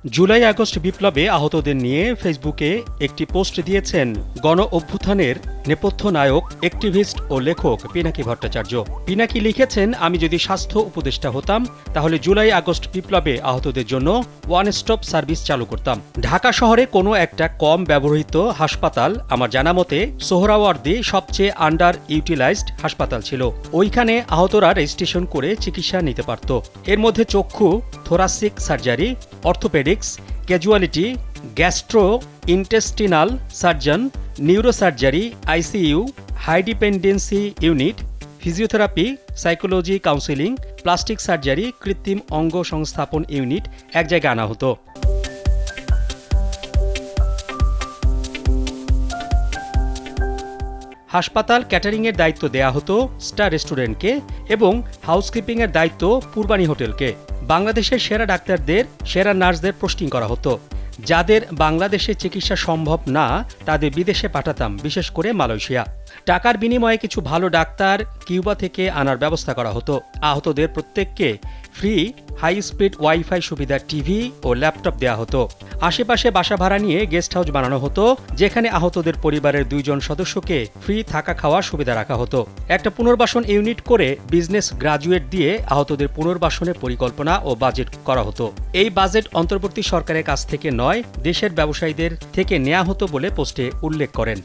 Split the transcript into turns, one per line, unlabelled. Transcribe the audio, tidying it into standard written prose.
July August বিপ্লবে আহতদের নিয়ে ফেসবুকে একটি পোস্ট দিয়েছেন গণ অভ্যুত্থানের নেপথ্য নায়ক, অ্যাক্টিভিস্ট ও লেখক পিনাকি ভট্টাচার্য। পিনাকি লিখেছেন, আমি যদি স্বাস্থ্য উপদেষ্টা হতাম তাহলে জুলাই আগস্ট বিপ্লবে আহতদের জন্য ওয়ান স্টপ সার্ভিস চালু করতাম। ঢাকা শহরে কোনো একটা কম ব্যবহৃত হাসপাতাল, আমার জানা মতে সোহরাওয়ার্দী সবচেয়ে আন্ডার ইউটিলাইজড হাসপাতাল ছিল। ওইখানে আহতরা রেজিস্ট্রেশন করে চিকিৎসা নিতে পারত। এর মধ্যে চক্ষু, thoracic surgery, orthopaedics, casualty, gastro intestinal surgeon, neurosurgery, ICU, high dependency unit, physiotherapy, psychology counselling, plastic surgery, কৃত্রিম অঙ্গ সংস্থাপন ইউনিট এক জায়গায় আনা হতো। হাসপাতাল ক্যাটারিংয়ের দায়িত্ব দেয়া হতো স্টার রেস্টুরেন্টকে এবং হাউসকিপিংয়ের দায়িত্ব পূর্বানী হোটেলকে। বাংলাদেশের সেরা ডাক্তারদের, সেরা নার্সদের পোস্টিং করা হতো। যাদের বাংলাদেশে চিকিৎসা সম্ভব না তাদের বিদেশে পাঠাতাম, বিশেষ করে মালয়েশিয়া। টাকার বিনিময়ে কিছু ভালো ডাক্তার কিউবা থেকে আনার ব্যবস্থা করা হতো। আহতদের প্রত্যেককে ফ্রি হাই স্পিড ওয়াইফাই সুবিধার টিভি ও ল্যাপটপ দেওয়া হতো। আশেপাশে বাসা ভাড়া নিয়ে গেস্ট হাউস বানানো হতো, যেখানে আহতদের পরিবারের 2 জন সদস্যকে ফ্রি থাকা খাওয়ার সুবিধা রাখা হতো। একটা পুনর্বাসন ইউনিট করে বিজনেস গ্রাজুয়েট দিয়ে আহতদের পুনর্বাসনের পরিকল্পনা ও বাজেট করা হতো। এই বাজেট অন্তর্বর্তী সরকারের কাছ থেকে নয়, দেশের ব্যবসায়ীদের থেকে নেওয়া হতো বলে পোস্টে উল্লেখ করেন।